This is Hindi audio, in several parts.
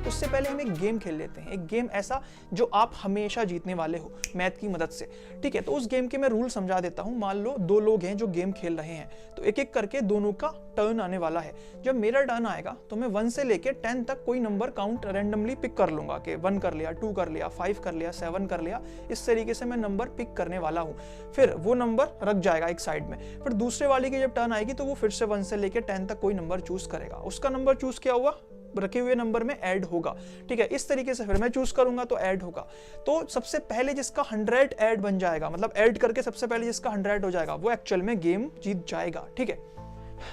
उससे पहले हम एक गेम खेल लेते हैं, एक गेम ऐसा जो आप हमेशा जीतने वाले हो मैथ की मदद से, ठीक है। तो उस गेम के मैं रूल समझा देता हूं। मान लो दो लोग हैं जो गेम खेल रहे हैं, तो एक एक करके दोनों का टर्न आने वाला है। जब मेरा टर्न आएगा तो मैं 1 से लेके 10 तक कोई नंबर काउंट रैंडमली पिक कर लूंगा कि 1 कर लिया, 2 कर लिया, 5 कर लिया, 7 कर लिया। इस तरीके से मैं नंबर पिक करने वाला हूं। फिर वो नंबर रख जाएगा एक साइड में। फिर दूसरे वाले की जब टर्न आएगी तो वो फिर से 1 से लेके 10 तक कोई नंबर चूज करेगा। उसका नंबर चूज किया हुआ रखे हुए नंबर में ऐड होगा, ठीक है। इस तरीके से फिर मैं चूज करूंगा तो ऐड होगा। तो सबसे पहले जिसका 100 ऐड बन जाएगा, मतलब ऐड करके सबसे पहले जिसका 100 हो जाएगा, वो एक्चुअल में गेम जीत जाएगा, ठीक है।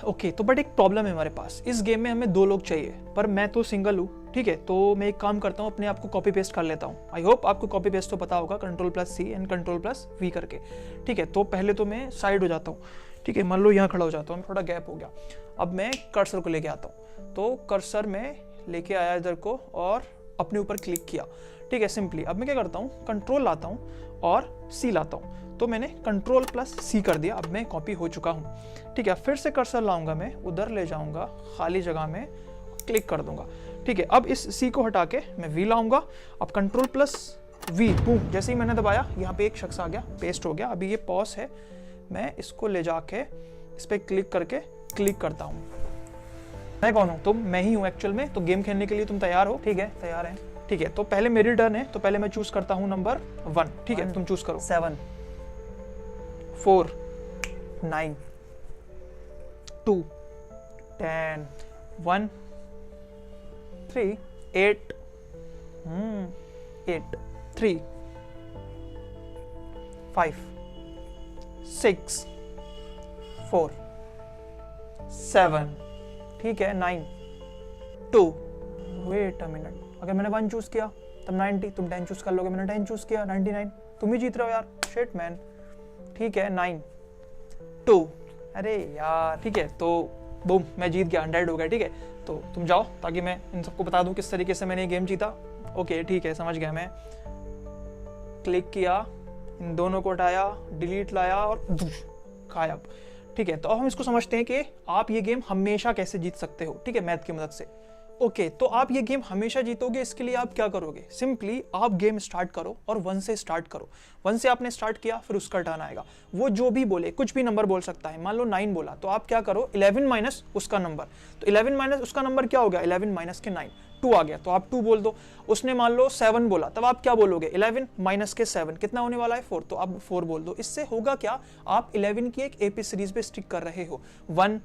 ओके, तो बट एक प्रॉब्लम है हमारे पास। इस गेम में हमें 2 लोग चाहिए, पर मैं तो सिंगल हूँ, ठीक है। तो मैं एक काम करता हूँ, अपने आप को कॉपी पेस्ट कर लेता हूँ। आई होप आपको कॉपी पेस्ट तो पता होगा, Ctrl+C एंड Ctrl+V करके, ठीक है। तो पहले तो मैं साइड हो जाता हूँ, ठीक है। मान लो यहाँ खड़ा हो जाता हूँ, थोड़ा गैप हो गया। अब मैं कर्सर को लेके आता हूँ, तो कर्सर में लेके आया इधर को और अपने ऊपर क्लिक किया, ठीक है, सिंपली। अब मैं क्या करता हूँ, कंट्रोल लाता हूँ और C लाता हूँ, तो मैंने Ctrl+C कर दिया। अब मैं कॉपी हो चुका हूँ, ठीक है। फिर से कर्सर लाऊंगा, मैं उधर ले जाऊंगा, खाली जगह में क्लिक कर दूंगा, ठीक है। अब इस C को हटा के मैं V लाऊंगा। अब Ctrl+V, बूम, जैसे ही मैंने दबाया यहाँ पे एक शख्स आ गया, पेस्ट हो गया। अभी ये पॉज है, मैं इसको ले जाके इस पर क्लिक करके क्लिक करता हूँ। मैं कौन हूँ? तुम, मैं ही हूँ एक्चुअल में। तो गेम खेलने के लिए तुम तैयार हो? ठीक है, तैयार हैं, ठीक है। तो पहले मेरी टर्न है, तो पहले मैं चूज करता हूँ नंबर 1, ठीक है। तुम चूज करो। 7 4 9 2 10 1 3 8 8 3 5 6 4 7, ठीक है, 9 2 वेट अ मिनट। अगर मैंने 1 चूज किया तब 90, तुम 10 चूज कर लोगे। मैंने 10 चूज किया, 99, तुम ही जीत रहे हो यार, शिट मैन, ठीक है। 9 2, अरे यार, ठीक है। तो बूम, मैं जीत गया, 100 हो गया, ठीक है। तो तुम जाओ, ताकि मैं इन सबको बता दूं किस तरीके से मैंने ये गेम जीता। ओके, ठीक है, समझ गया मैं। क्लिक किया, इन दोनों को हटाया, डिलीट लाया और गायब, ठीक है। तो अब हम इसको समझते हैं कि आप ये गेम हमेशा कैसे जीत सकते हो, ठीक है, मैथ की मदद से। ओके, तो आप ये गेम हमेशा जीतोगे, इसके लिए आप क्या करोगे? सिंपली आप गेम स्टार्ट करो और 1 से स्टार्ट करो। 1 से आपने स्टार्ट किया, फिर उसका टर्न आएगा। वो जो भी बोले, कुछ भी नंबर बोल सकता है। मान लो 9 बोला, तो आप क्या करो, 11 माइनस उसका नंबर। तो 11 माइनस उसका नंबर क्या हो गया? 11 माइनस के 9, 2 आ गया, तो आप 2 बोल दो। उसने मान लो 7 बोला, तब आप क्या बोलोगे? 11 माइनस के 7 कितना होने वाला है? 4, तो आप 4 बोल दो। इससे होगा क्या, आप 11 की एक एपी सीरीज पे स्टिक कर रहे हो। 1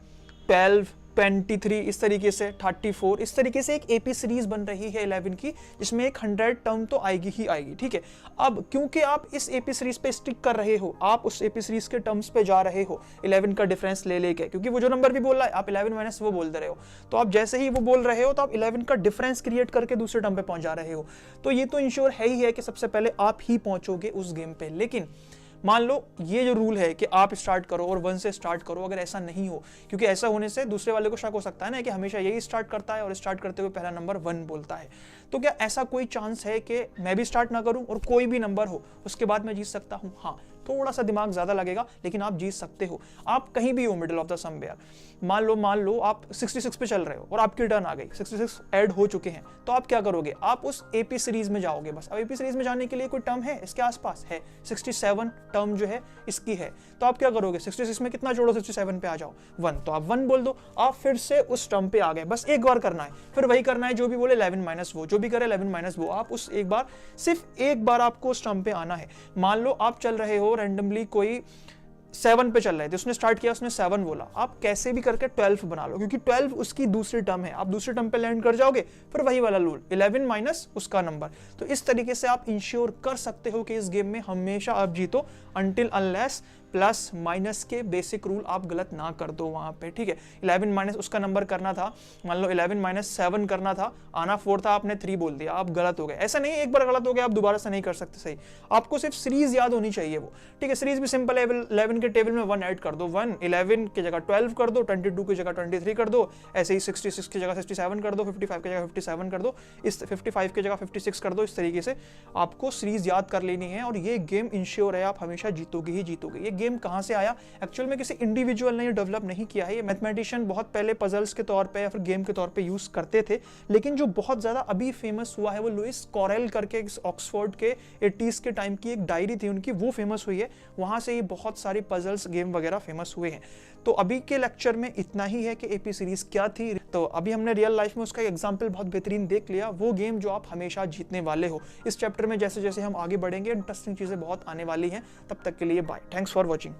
12 23 इस तरीके से, 34 इस तरीके से एक एपी सीरीज बन रही है 11 की, जिसमें एक 100 टर्म तो आएगी ही आएगी, ठीक है। अब क्योंकि आप इस एपी सीरीज पे स्टिक कर रहे हो, आप उस एपी सीरीज के टर्म्स पे जा रहे हो 11 का डिफरेंस ले लेके, क्योंकि वो जो नंबर भी बोल रहा है आप 11 माइनस वो बोल दे रहे हो। तो आप जैसे ही वो बोल रहे हो तो आप 11 का डिफरेंस क्रिएट करके दूसरे टर्म पे पहुंच जा रहे हो। तो ये तो इंश्योर है ही है कि सबसे पहले आप ही पहुंचोगे उस गेम पे। लेकिन मान लो ये जो रूल है कि आप स्टार्ट करो और 1 से स्टार्ट करो, अगर ऐसा नहीं हो, क्योंकि ऐसा होने से दूसरे वाले को शक हो सकता है ना कि हमेशा यही स्टार्ट करता है और स्टार्ट करते हुए पहला नंबर 1 बोलता है। तो क्या ऐसा कोई चांस है कि मैं भी स्टार्ट ना करूं और कोई भी नंबर हो उसके बाद मैं जीत सकता हूं? हाँ, थोड़ा सा दिमाग ज्यादा लगेगा, लेकिन आप जीत सकते हो। आप कहीं भी हो मिडिल ऑफ द समवेयर, मान लो आप 66 पे चल रहे हो और आपकी टर्न आ गई, 66 ऐड हो चुके हैं, तो आप क्या करोगे? आप उस एपी सीरीज में जाओगे बस। अब एपी सीरीज में जाने के लिए कोई टर्म है इसके आसपास? है, 67 टर्म जो है इसकी है। तो आप क्या करोगे? 66 में कितना जोड़ो? 67 पे आ जाओ, 1, तो आप 1 बोल दो। आप फिर से उस टर्म पे आ गए, बस एक बार करना है, फिर वही करना है जो भी बोले 11 माइनस वो, जो भी करे 11 माइनस वो। आप उस एक बार, सिर्फ एक बार आपको उस टर्म पे आना है। मान लो आप चल रहे हो रैंडमली, कोई 7 पे चल रहे थे, उसने स्टार्ट किया, उसने 7 बोला, आप कैसे भी करके 12 बना लो, क्योंकि 12 उसकी दूसरी टर्म है। आप दूसरे टर्म पे लैंड कर जाओगे, फिर वही वाला रूल, 11 माइनस उसका नंबर। तो इस तरीके से आप इंश्योर कर सकते हो कि इस गेम में हमेशा आप जीतो, अनटिल अनलेस प्लस माइनस के बेसिक रूल आप गलत ना कर दो वहां पे, ठीक है। 11 माइनस उसका नंबर करना था, मान लो 11 माइनस 7 करना था, आना 4 था, आपने 3 बोल दिया, आप गलत हो गए। ऐसा नहीं, एक बार गलत हो गया आप दोबारा से नहीं कर सकते सही। आपको सिर्फ सीरीज याद होनी चाहिए वो, ठीक है। सीरीज भी सिंपल है, 11 के टेबल में 1 ऐड कर दो, 1 11 की जगह 12 कर दो, 22 की जगह 23 कर दो, ऐसे ही 66 की जगह 67 कर दो, 55 की जगह 57 कर दो, इस 55 की जगह 56 कर दो। इस तरीके से आपको सीरीज याद कर लेनी है और ये गेम इंश्योर है आप हमेशा जीतोगे ही जीतोगे। ये गेम कहाँ से आया, एक्चुअल में किसी इंडिविजुअल ने डेवलप नहीं किया है। ये मैथमेटिशियन बहुत पहले पजल्स के तौर पे या फिर गेम के तौर पे यूज करते थे, लेकिन जो बहुत ज्यादा अभी फेमस हुआ है वो लुइस कॉरेल करके ऑक्सफोर्ड के 80s के टाइम की एक डायरी थी उनकी, वो फेमस हुई है। वहां से ये बहुत सारी पजल्स गेम वगैरह फेमस हुए हैं। तो अभी के लेक्चर में इतना ही है कि एपी सीरीज क्या थी। तो अभी हमने रियल लाइफ में उसका एग्जाम्पल बहुत बेहतरीन देख लिया, वो गेम जो आप हमेशा जीतने वाले हो। इस चैप्टर में जैसे जैसे हम आगे बढ़ेंगे इंटरेस्टिंग चीजें बहुत आने वाली हैं। तब तक के लिए बाय, थैंक्स फॉर वॉचिंग।